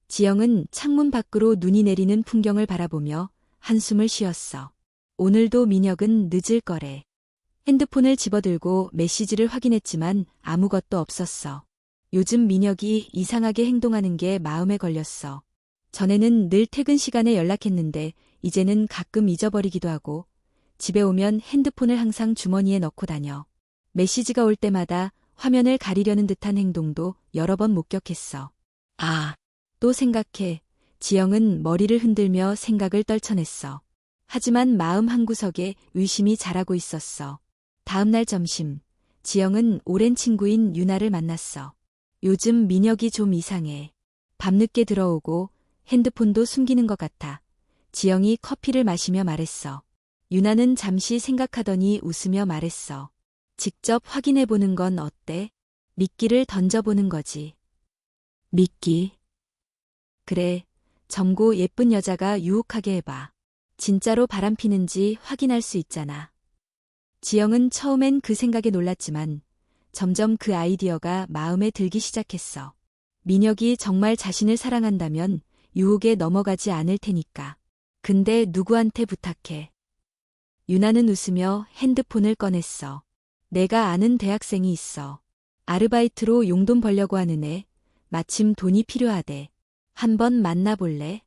지영은 창문 밖으로 눈이 내리는 풍경을 바라보며 한숨을 쉬었어. 오늘도 민혁은 늦을 거래. 핸드폰을 집어들고 메시지를 확인했지만 아무것도 없었어. 요즘 민혁이 이상하게 행동하는 게 마음에 걸렸어. 전에는 늘 퇴근 시간에 연락했는데 이제는 가끔 잊어버리기도 하고 집에 오면 핸드폰을 항상 주머니에 넣고 다녀. 메시지가 올 때마다 화면을 가리려는 듯한 행동도 여러 번 목격했어. 또 생각해. 지영은 머리를 흔들며 생각을 떨쳐냈어. 하지만 마음 한구석에 의심이 자라고 있었어. 다음 날 점심, 지영은 오랜 친구인 유나를 만났어. 요즘 민혁이 좀 이상해. 밤늦게 들어오고 핸드폰도 숨기는 것 같아. 지영이 커피를 마시며 말했어. 유나는 잠시 생각하더니 웃으며 말했어. 직접 확인해보는 건 어때? 미끼를 던져보는 거지. 미끼? 그래, 젊고 예쁜 여자가 유혹하게 해봐. 진짜로 바람피는지 확인할 수 있잖아. 지영은 처음엔 그 생각에 놀랐지만 점점 그 아이디어가 마음에 들기 시작했어. 민혁이 정말 자신을 사랑한다면 유혹에 넘어가지 않을 테니까. 근데 누구한테 부탁해? 유나는 웃으며 핸드폰을 꺼냈어. 내가 아는 대학생이 있어. 아르바이트로 용돈 벌려고 하는 애. 마침 돈이 필요하대. 한번 만나볼래?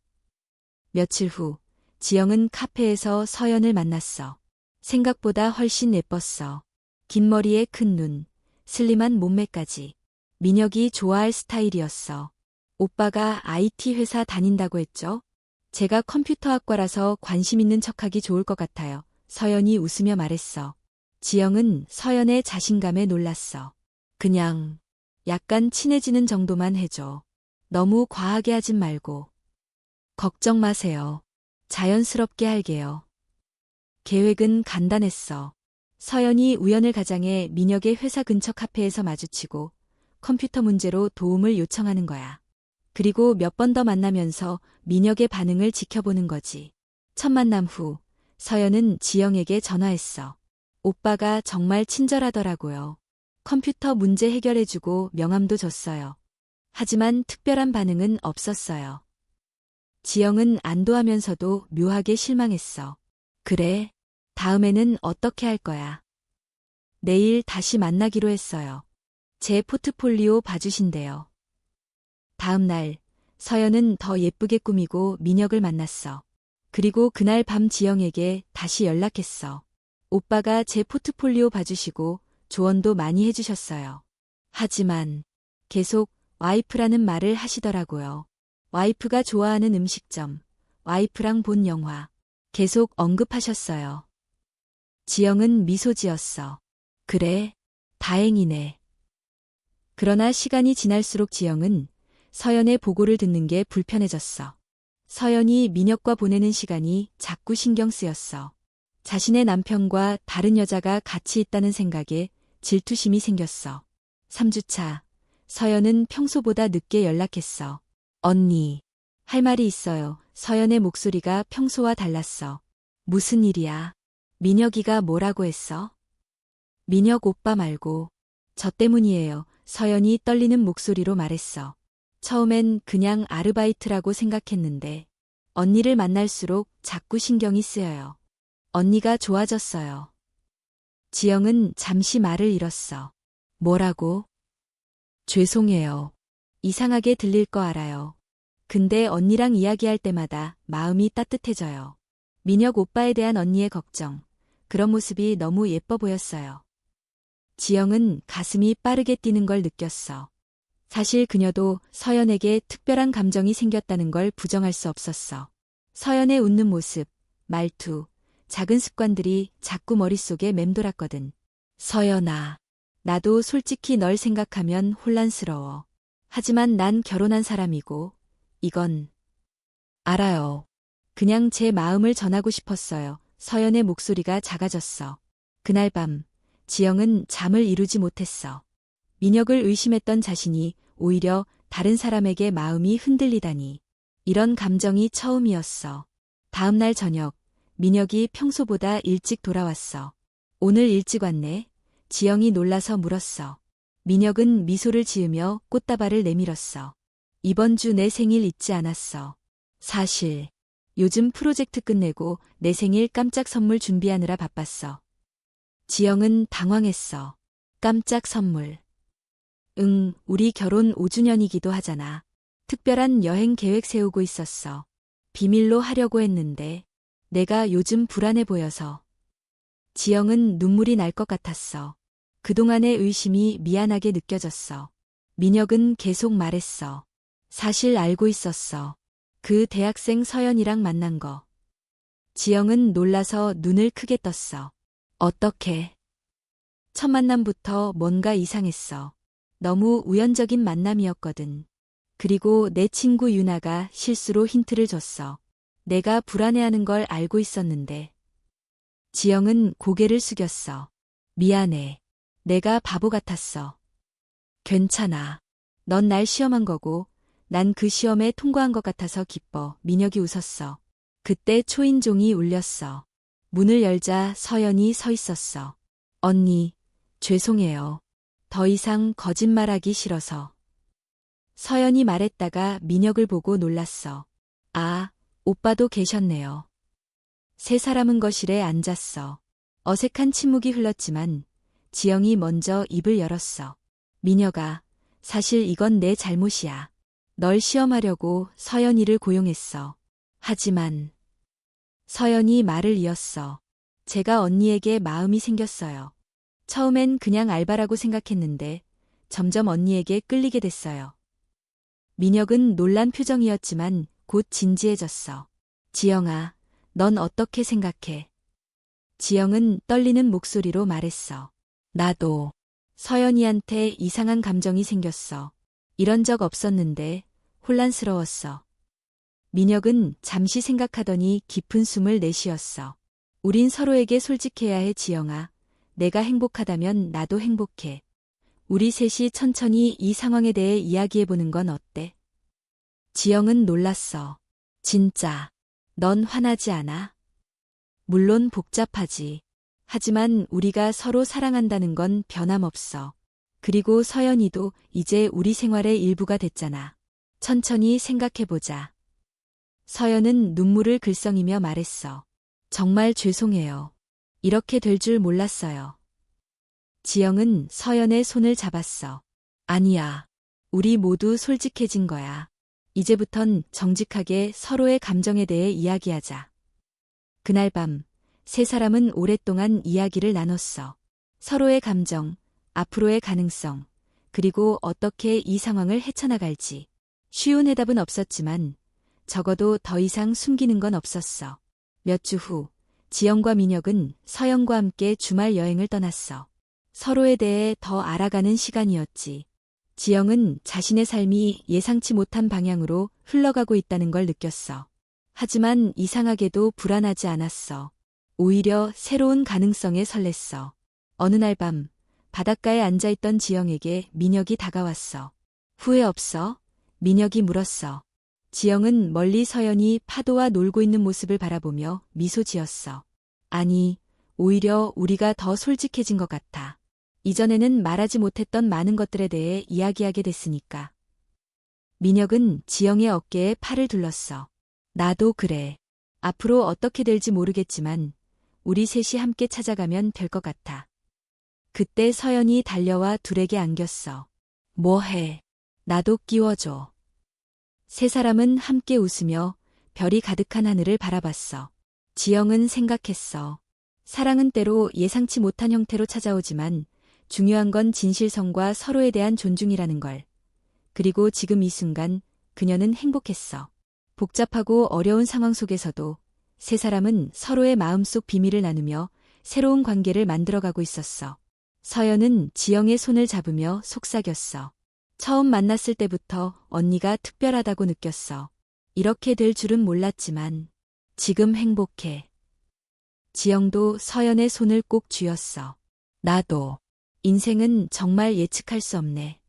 며칠 후, 지영은 카페에서 서연을 만났어. 생각보다 훨씬 예뻤어. 긴 머리에 큰 눈, 슬림한 몸매까지. 민혁이 좋아할 스타일이었어. 오빠가 IT 회사 다닌다고 했죠? 제가 컴퓨터학과라서 관심 있는 척하기 좋을 것 같아요. 서연이 웃으며 말했어. 지영은 서연의 자신감에 놀랐어. 그냥 약간 친해지는 정도만 해줘. 너무 과하게 하진 말고. 걱정 마세요. 자연스럽게 할게요. 계획은 간단했어. 서연이 우연을 가장해 민혁의 회사 근처 카페에서 마주치고 컴퓨터 문제로 도움을 요청하는 거야. 그리고 몇 번 더 만나면서 민혁의 반응을 지켜보는 거지. 첫 만남 후 서연은 지영에게 전화했어. 오빠가 정말 친절하더라고요. 컴퓨터 문제 해결해주고 명함도 줬어요. 하지만 특별한 반응은 없었어요. 지영은 안도하면서도 묘하게 실망했어. 그래, 다음에는 어떻게 할 거야? 내일 다시 만나기로 했어요. 제 포트폴리오 봐주신대요. 다음 날, 서연은 더 예쁘게 꾸미고 민혁을 만났어. 그리고 그날 밤 지영에게 다시 연락했어. 오빠가 제 포트폴리오 봐주시고 조언도 많이 해주셨어요. 하지만 계속 와이프라는 말을 하시더라고요. 와이프가 좋아하는 음식점, 와이프랑 본 영화, 계속 언급하셨어요. 지영은 미소 지었어. 그래, 다행이네. 그러나 시간이 지날수록 지영은 서연의 보고를 듣는 게 불편해졌어. 서연이 민혁과 보내는 시간이 자꾸 신경 쓰였어. 자신의 남편과 다른 여자가 같이 있다는 생각에 질투심이 생겼어. 3주차, 서연은 평소보다 늦게 연락했어. 언니, 할 말이 있어요. 서연의 목소리가 평소와 달랐어. 무슨 일이야? 민혁이가 뭐라고 했어? 민혁 오빠 말고. 저 때문이에요. 서연이 떨리는 목소리로 말했어. 처음엔 그냥 아르바이트라고 생각했는데 언니를 만날수록 자꾸 신경이 쓰여요. 언니가 좋아졌어요. 지영은 잠시 말을 잃었어. 뭐라고? 죄송해요. 이상하게 들릴 거 알아요. 근데 언니랑 이야기할 때마다 마음이 따뜻해져요. 민혁 오빠에 대한 언니의 걱정, 그런 모습이 너무 예뻐 보였어요. 지영은 가슴이 빠르게 뛰는 걸 느꼈어. 사실 그녀도 서연에게 특별한 감정이 생겼다는 걸 부정할 수 없었어. 서연의 웃는 모습, 말투, 작은 습관들이 자꾸 머릿속에 맴돌았거든. 서연아, 나도 솔직히 널 생각하면 혼란스러워. 하지만 난 결혼한 사람이고, 이건 알아요. 그냥 제 마음을 전하고 싶었어요. 서연의 목소리가 작아졌어. 그날 밤, 지영은 잠을 이루지 못했어. 민혁을 의심했던 자신이 오히려 다른 사람에게 마음이 흔들리다니. 이런 감정이 처음이었어. 다음 날 저녁, 민혁이 평소보다 일찍 돌아왔어. 오늘 일찍 왔네? 지영이 놀라서 물었어. 민혁은 미소를 지으며 꽃다발을 내밀었어. 이번 주 내 생일 잊지 않았어. 사실 요즘 프로젝트 끝내고 내 생일 깜짝 선물 준비하느라 바빴어. 지영은 당황했어. 깜짝 선물. 응, 우리 결혼 5주년이기도 하잖아. 특별한 여행 계획 세우고 있었어. 비밀로 하려고 했는데 내가 요즘 불안해 보여서. 지영은 눈물이 날 것 같았어. 그동안의 의심이 미안하게 느껴졌어. 민혁은 계속 말했어. 사실 알고 있었어. 그 대학생 서연이랑 만난 거. 지영은 놀라서 눈을 크게 떴어. 어떻게? 첫 만남부터 뭔가 이상했어. 너무 우연적인 만남이었거든. 그리고 내 친구 유나가 실수로 힌트를 줬어. 내가 불안해하는 걸 알고 있었는데. 지영은 고개를 숙였어. 미안해. 내가 바보 같았어. 괜찮아. 넌 날 시험한 거고 난 그 시험에 통과한 것 같아서 기뻐. 민혁이 웃었어. 그때 초인종이 울렸어. 문을 열자 서연이 서 있었어. 언니, 죄송해요. 더 이상 거짓말하기 싫어서. 서연이 말했다가 민혁을 보고 놀랐어. 아, 오빠도 계셨네요. 세 사람은 거실에 앉았어. 어색한 침묵이 흘렀지만 지영이 먼저 입을 열었어. 민혁아, 사실 이건 내 잘못이야. 널 시험하려고 서연이를 고용했어. 하지만 서연이 말을 이었어. 제가 언니에게 마음이 생겼어요. 처음엔 그냥 알바라고 생각했는데 점점 언니에게 끌리게 됐어요. 민혁은 놀란 표정이었지만 곧 진지해졌어. 지영아, 넌 어떻게 생각해? 지영은 떨리는 목소리로 말했어. 나도 서연이한테 이상한 감정이 생겼어. 이런 적 없었는데 혼란스러웠어. 민혁은 잠시 생각하더니 깊은 숨을 내쉬었어. 우린 서로에게 솔직해야 해, 지영아. 내가 행복하다면 나도 행복해. 우리 셋이 천천히 이 상황에 대해 이야기해보는 건 어때? 지영은 놀랐어. 진짜, 넌 화나지 않아? 물론 복잡하지. 하지만 우리가 서로 사랑한다는 건 변함없어. 그리고 서연이도 이제 우리 생활의 일부가 됐잖아. 천천히 생각해보자. 서연은 눈물을 글썽이며 말했어. 정말 죄송해요. 이렇게 될 줄 몰랐어요. 지영은 서연의 손을 잡았어. 아니야. 우리 모두 솔직해진 거야. 이제부턴 정직하게 서로의 감정에 대해 이야기하자. 그날 밤, 세 사람은 오랫동안 이야기를 나눴어. 서로의 감정, 앞으로의 가능성, 그리고 어떻게 이 상황을 헤쳐나갈지. 쉬운 해답은 없었지만 적어도 더 이상 숨기는 건 없었어. 몇 주 후, 지영과 민혁은 서연과 함께 주말 여행을 떠났어. 서로에 대해 더 알아가는 시간이었지. 지영은 자신의 삶이 예상치 못한 방향으로 흘러가고 있다는 걸 느꼈어. 하지만 이상하게도 불안하지 않았어. 오히려 새로운 가능성에 설렜어. 어느 날 밤, 바닷가에 앉아있던 지영에게 민혁이 다가왔어. 후회 없어? 민혁이 물었어. 지영은 멀리 서연이 파도와 놀고 있는 모습을 바라보며 미소 지었어. 아니, 오히려 우리가 더 솔직해진 것 같아. 이전에는 말하지 못했던 많은 것들에 대해 이야기하게 됐으니까. 민혁은 지영의 어깨에 팔을 둘렀어. 나도 그래. 앞으로 어떻게 될지 모르겠지만 우리 셋이 함께 찾아가면 될 것 같아. 그때 서연이 달려와 둘에게 안겼어. 뭐해? 나도 끼워줘. 세 사람은 함께 웃으며 별이 가득한 하늘을 바라봤어. 지영은 생각했어. 사랑은 때로 예상치 못한 형태로 찾아오지만 중요한 건 진실성과 서로에 대한 존중이라는 걸. 그리고 지금 이 순간 그녀는 행복했어. 복잡하고 어려운 상황 속에서도 세 사람은 서로의 마음속 비밀을 나누며 새로운 관계를 만들어가고 있었어. 서연은 지영의 손을 잡으며 속삭였어. 처음 만났을 때부터 언니가 특별하다고 느꼈어. 이렇게 될 줄은 몰랐지만 지금 행복해. 지영도 서연의 손을 꼭 쥐었어. 나도. 인생은 정말 예측할 수 없네.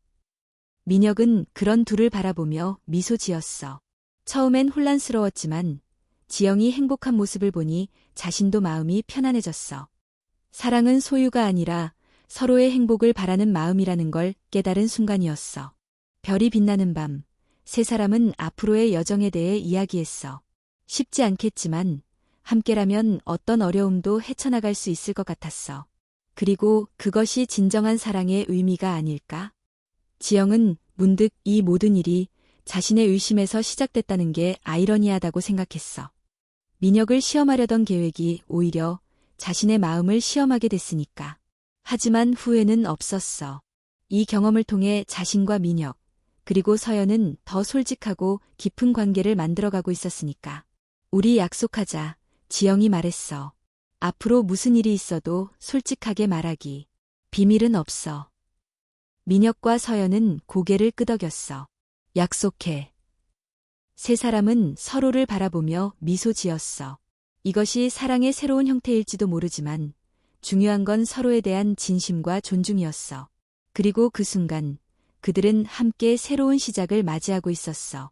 민혁은 그런 둘을 바라보며 미소 지었어. 처음엔 혼란스러웠지만 지영이 행복한 모습을 보니 자신도 마음이 편안해졌어. 사랑은 소유가 아니라 서로의 행복을 바라는 마음이라는 걸 깨달은 순간이었어. 별이 빛나는 밤, 세 사람은 앞으로의 여정에 대해 이야기했어. 쉽지 않겠지만 함께라면 어떤 어려움도 헤쳐나갈 수 있을 것 같았어. 그리고 그것이 진정한 사랑의 의미가 아닐까? 지영은 문득 이 모든 일이 자신의 의심에서 시작됐다는 게 아이러니하다고 생각했어. 민혁을 시험하려던 계획이 오히려 자신의 마음을 시험하게 됐으니까. 하지만 후회는 없었어. 이 경험을 통해 자신과 민혁, 그리고 서연은 더 솔직하고 깊은 관계를 만들어가고 있었으니까. 우리 약속하자, 지영이 말했어. 앞으로 무슨 일이 있어도 솔직하게 말하기. 비밀은 없어. 민혁과 서연은 고개를 끄덕였어. 약속해. 세 사람은 서로를 바라보며 미소 지었어. 이것이 사랑의 새로운 형태일지도 모르지만 중요한 건 서로에 대한 진심과 존중이었어. 그리고 그 순간 그들은 함께 새로운 시작을 맞이하고 있었어.